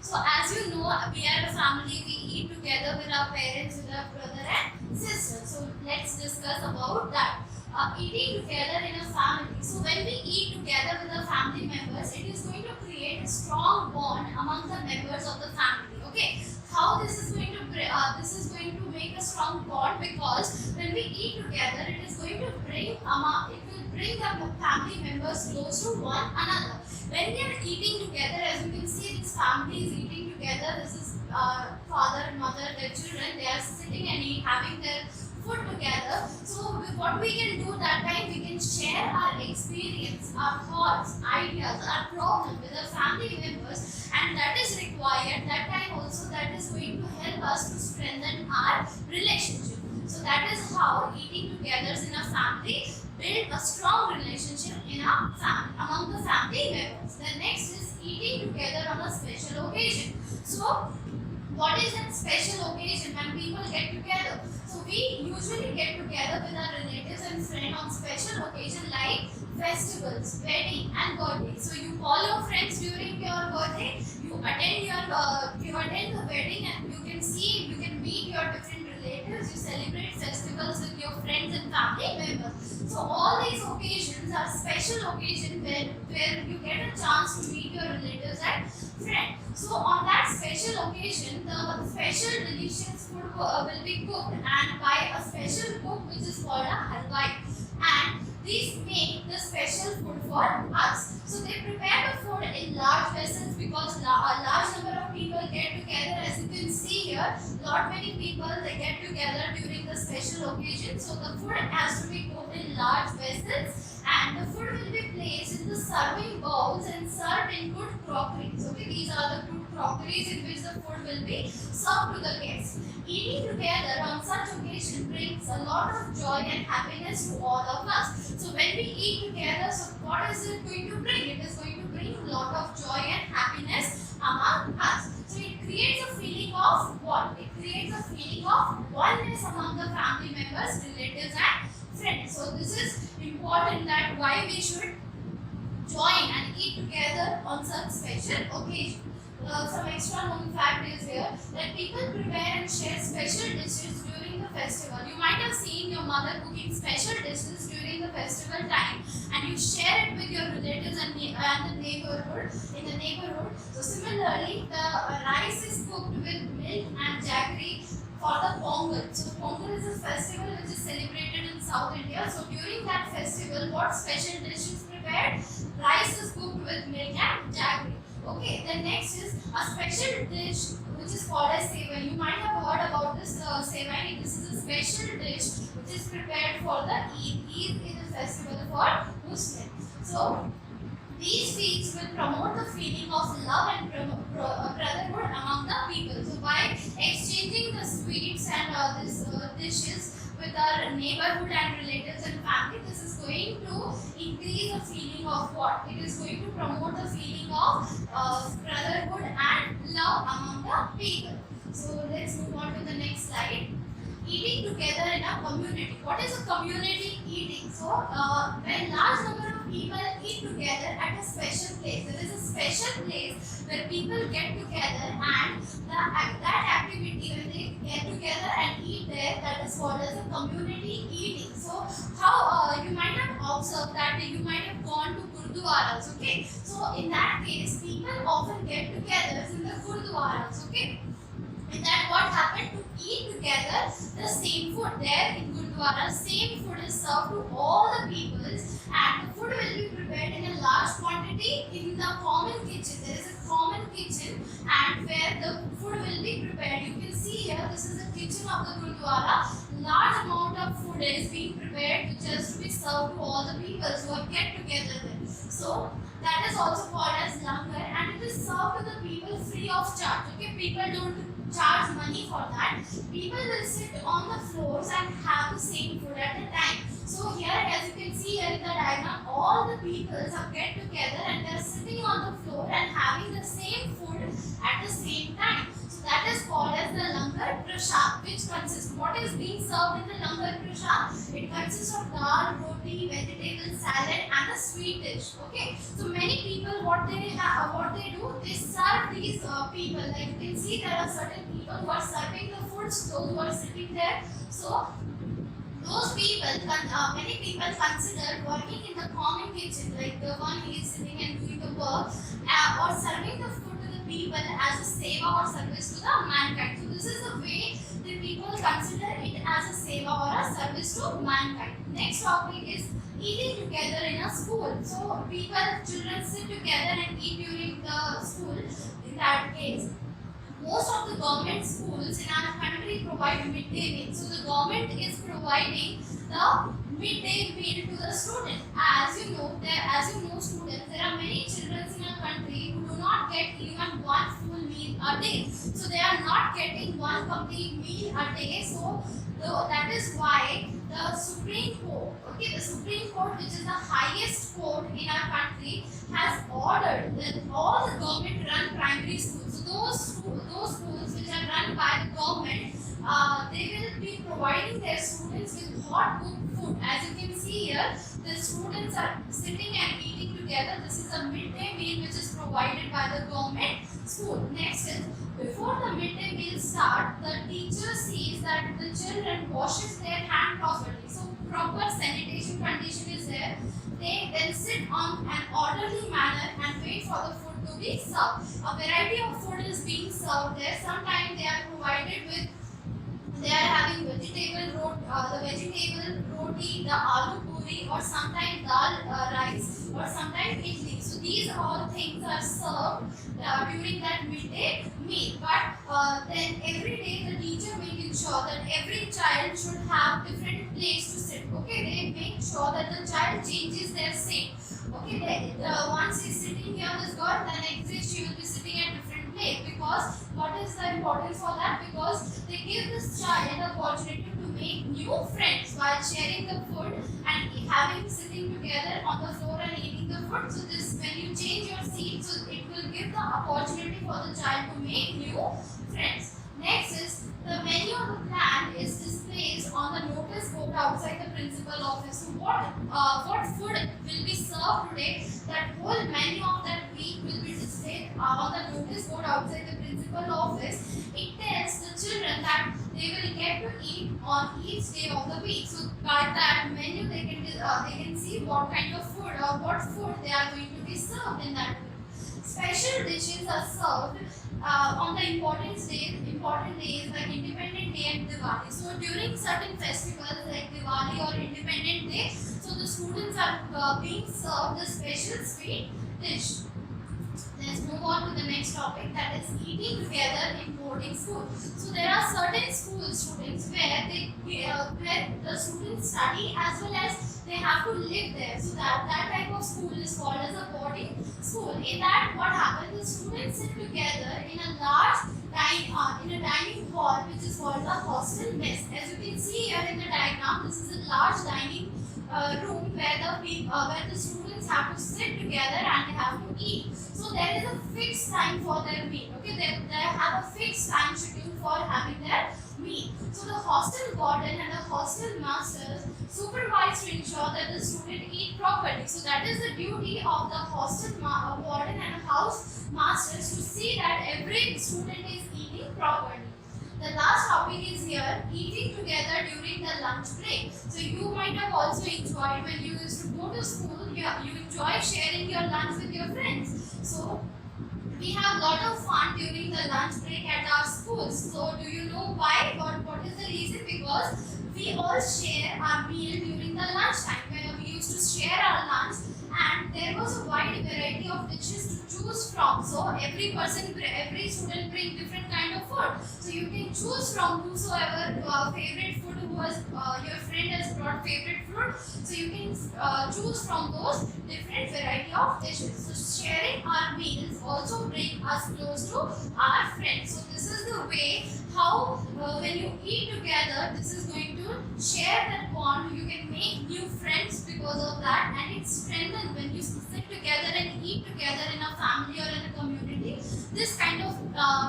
So as you know, we are a family. We eat together with our parents, with our brother and sister. So let's discuss about that. Eating together in a family. So when we eat together with the family members, it is going to create a strong bond among the members of the family. Okay, how this is going to make a strong bond, because when we eat together, it is going to bring the family members close to one another. When we are eating together, as you can see, this family is eating together. This is father and mother, their children. They are sitting and having their food together. So what we can do that time, we can share our experience, our thoughts, ideas, our problem with the family members, and that is required. That time also, that is going to help us to strengthen our relationship. So that is how eating together in a family build a strong relationship in a family, among the family members. The next is eating together on a special occasion. So what is that special occasion when people get together? So we usually get together with our relatives and friends on special occasion like festivals, wedding and birthday. So you call your friends during your birthday, you attend the wedding, and you can meet your different relatives, you celebrate festivals with your friends and family members. So all these occasions are special occasions where you get a chance to meet your relatives and friends. So on that special occasion, the special delicious food will be cooked, and by a special cook which is called a halwai. And these make the special food for us. So they prepare the food in large vessels, because a large number of people get together. As you can see here, many people they get together during the special occasion. So the food has to be cooked in large vessels, and the food will be placed in the serving bowls and served in good crockeries. Okay, these are the good crockeries in which the food will be served to the guests. Eating together on such occasion brings a lot of joy and happiness to all of us. So when we eat together, so what is it going to bring? It is going to bring a lot of joy and happiness among us. So it creates a feeling of what? It creates a feeling of oneness among the family members, relatives and friends. So this is important, that why we should join and eat together on such special occasion. Some extra known fact is here that people prepare and share special dishes during the festival. You might have seen your mother cooking special dishes during the festival time, and you share it with your relatives and the neighborhood. In the neighborhood. So similarly, the rice is cooked with milk and jaggery for the Pongal. So Pongal is a festival which is celebrated in South India. So during that festival, what special dish is prepared? Rice is cooked with milk and jaggery. Okay, the next is a special dish which is called as sevai. You might have heard about this sevai. This is a special dish which is prepared for the Eid. Eid is a festival for Muslims. So these feasts will promote the feeling of love and brotherhood among the people. So by exchanging the sweets and these dishes with our neighborhood and relatives and family, this is going to increase the feeling of what? It is going to promote the feeling of brotherhood and love among the people. So let's move on to the next slide. Eating together in a community. What is a community eating? So when large number of people eat together at a special place, there is a special place where people get together, and that activity, when they get together and eat there, that is called as a community eating. So how you might have observed that you might have gone to gurdwaras. Okay, so in that case, people often get together in the gurdwaras. Okay. In that, what happened? To eat together the same food there in Gurdwara, same food is served to all the peoples, and the food will be prepared in a large quantity in the common kitchen. There is a common kitchen, and where the food will be prepared. You can see here, this is the kitchen of the Gurdwara. Large amount of food is being prepared, which has to be served to all the peoples who have get together there. So that is also called as langar, and it is served to the people free of charge. Okay, people don't charge money for that. People will sit on the floors and have the same food at a time. So here, as you can see here in the diagram, all the people have get together and they are sitting on the floor and having the same food at the same time. So that is called as the langar prasad, which consists, what is being served in the langar, Krisha? It consists of dal, roti, vegetable, salad and a sweet dish. Okay, so many people, what they do, they serve these people. Like you can see, there are certain people who are serving the foods, those who are sitting there. So those people, many people consider working in the common kitchen, like the one who is sitting and doing the work, or serving the food to the people as a seva or service to the mankind. So this is the way the people consider it as a seva or a service to mankind. Next topic is eating together in a school. So children sit together and eat during the school. In that case, most of the government schools in our country provide midday meal. So the government is providing the midday meal to the student. As you know, students, there are many children in our country who do not get even one full meal a day. So they are not getting one complete meal a day. So that is why the Supreme Court, the Supreme Court, which is the highest court in our country, has ordered that all the government-run primary schools, so those schools which are run by the government, they will be providing their students with hot cooked food. As you can see here, the students are sitting and eating together. This is a midday meal which is provided by the government school. Next is, before the midday meal start, the teacher sees that the children washes their hand properly. So proper sanitation condition is there. They then sit on an orderly manner and wait for the food to be served. A variety of food is being served there. Sometimes they are provided with, they are having the vegetable roti, the aloo puri, or sometimes dal rice, or sometimes idli. So these all things are served during that midday meal. But then every day the teacher making sure that every child should have different place to sit. Okay, they make sure that the child changes their seat. Okay, once he's sitting here, this girl, the next day she will be sitting at different place. Because what is the importance for that? Because they give this child the opportunity to make new friends while sharing the food and having sitting together on the floor and eating the food. So this, when you change your seat, so it will give the opportunity for the child to make new friends. Next is, the menu of the plan is displayed on the notice board outside the principal office. So what food will be served today? That whole menu of that week will be displayed on the notice board outside the principal office. It tells the children that they will get to eat on each day of the week. So by that menu, they can see what kind of food or what food they are going to be served in that week. Special dishes are served on the important days like Independent Day and Diwali. So during certain festivals like Diwali or Independent Day, so the students are being served a special sweet dish. Let's move on to the next topic, that is eating together in boarding school. So there are certain school students where where the students study as well as they have to live there. So that type of school is called as a boarding school. In that, what happens? The students sit together in a large dining hall, which is called the hostel mess. As you can see here in the diagram, this is a large dining room where the students have to sit together and they have to eat. So there is a fixed time for their meal. Okay, they have a fixed time schedule for having their meal. So the hostel warden and the hostel masters supervise to ensure that the student eat properly. So that is the duty of the hostel warden and house masters, to see that every student is eating properly. The last topic is here, eating together during the lunch break. So you might have also enjoyed when you used to go to school, you enjoy sharing your lunch with your friends. So we have a lot of fun during the lunch break at our schools. So do you know why or what is the reason? Because we all share our meal during the lunch time, where we used to share our lunch, and there was a wide variety of dishes to choose from. So every student bring different kind of food. So you can choose from whosoever favorite food, who was your friend has brought favorite food. So you can choose from those different variety of dishes. So sharing our meals also bring us close to our friends. So this is the way how when you eat together, this is going to share that bond. You can make new friends because of that, and it strengthens when you sit together and eat together in a family or in a community. This kind of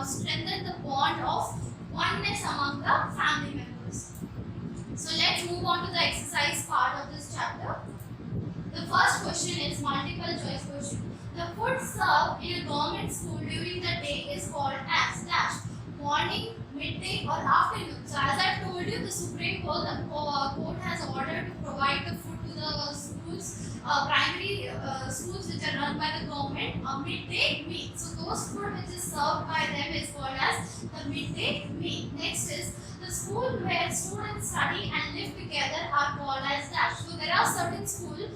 strengthens the bond of oneness among the family. on to the exercise part of this chapter. The first question is multiple choice question. The food served in a government school during the day is called as dash. Morning, midday or afternoon. So as I told you, the Supreme Court, court has ordered to provide the food to the schools, primary schools which are run by the government, midday meal. So those food which is served by them is called as the midday meal. Next is the school where students study and live together are called as dash. So there are certain schools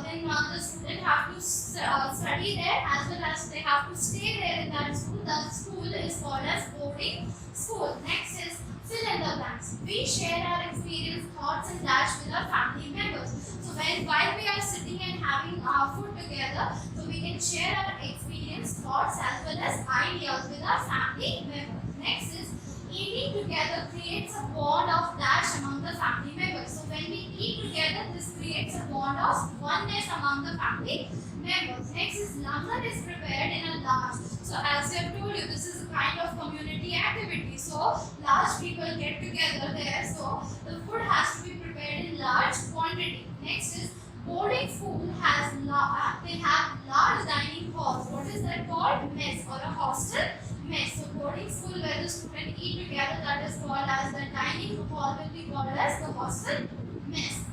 when the student have to study there as well as they have to stay there in that school. The school is called as boarding school. Next is fill in the blanks. We share our experience, thoughts and dash with our family members. So while we are sitting and having our food together, so we can share our experience, thoughts as well as ideas with our family members. Next is eating together creates a bond of dash among the family members. So when we eat together, this creates a bond of oneness among the family members. Next is langar is prepared in a large. So as I have told you, this is a kind of community activity. So large people get together there. So the food has to be prepared in large quantity. Next is boarding school has they have large dining halls. What is that called? Mess or a hostel mess. So boarding school where the students eat together, that is called as the dining hall, will be called as the hostel mess.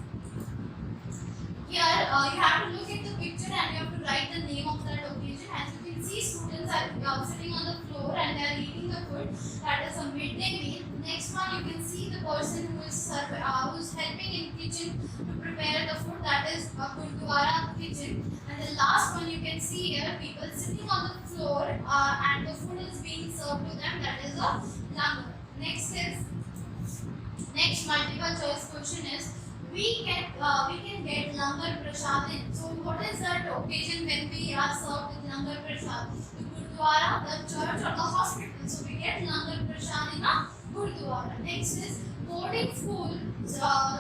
Here you have to look at the picture and you have to write the name of that occasion. As you can see, students are sitting on the floor and they are eating the food. That is a midday meal. Next one, you can see the person who is helping in kitchen to prepare the food. That is a Gurdwara kitchen. And the last one you can see here, people sitting on the floor and the food is being served to them. That is a langar. Next multiple choice question is, we can get langar prasadin. So what is that occasion when we are served with langar prasad? The Gurdwara, the church or the hospital. So we get langar prasad in a Gurdwara. Next is boarding school.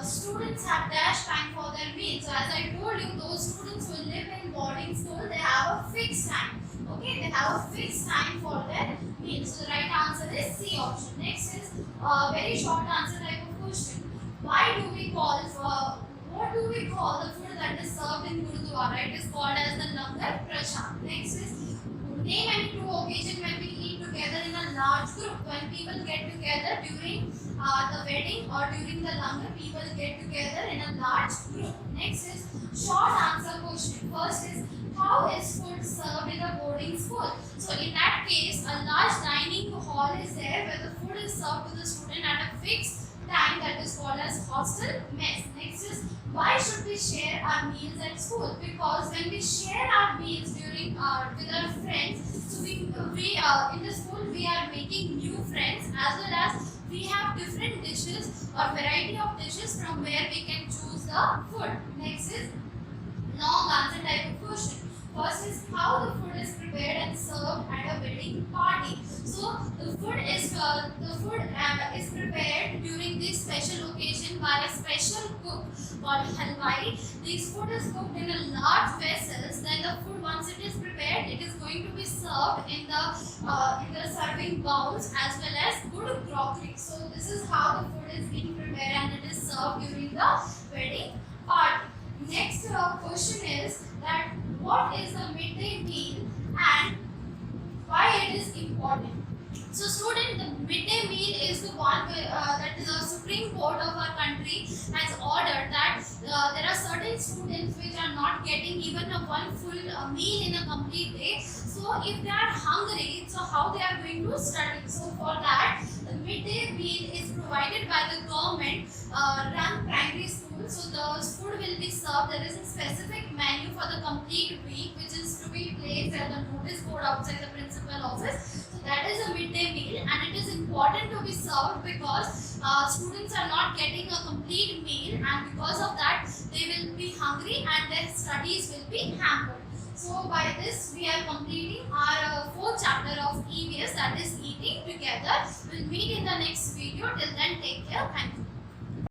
Students have dash time for their meals. So as I told you, those students who live in boarding school, they have a fixed time. Okay, they have a fixed time for their meals. So the right answer is C option. Next is very short answer type of question. Why do we call what do we call the food that is served in Gurdwara? It is called as the langar prasad. Next is name any two occasions when we eat together in a large group. When people get together during the wedding or during the langar, people get together in a large group. Next is short answer question. First is, how is food served in a boarding school? So in that case, a large dining hall is there where the food is served to the student at a fixed time, that is called as hostel mess. Next is, why should we share our meals at school? Because when we share our meals during with our friends, so we in the school we are making new friends as well as we have different dishes or variety of dishes from where we can choose the food. Next is long answer type of question. First is, how the food is prepared and served at a wedding party. So the food is prepared during this special occasion by a special cook called halwai. This food is cooked in a large vessels. Then the food, once it is prepared, it is going to be served in the serving bowls as well as good crockery. So this is how the food is being prepared and it is served during the wedding party. Next question is that what is the midday meal and why it is important? So student, the midday meal is the one that the Supreme Court of our country has ordered that there are certain students which are not getting even a one full meal in a complete day. So if they are hungry, so how they are going to study? So for that, the midday meal is provided by the government run primary school. So the food will be served. There is a specific menu for the complete week which is to be placed at the notice board outside the principal office. So that is a midday meal and it is important to be served because students are not getting a complete meal and because of that they will be hungry and their studies will be hampered. So by this we are completing our fourth chapter of EVS, that is eating together. We'll meet in the next video. Till then, take care. Thank you.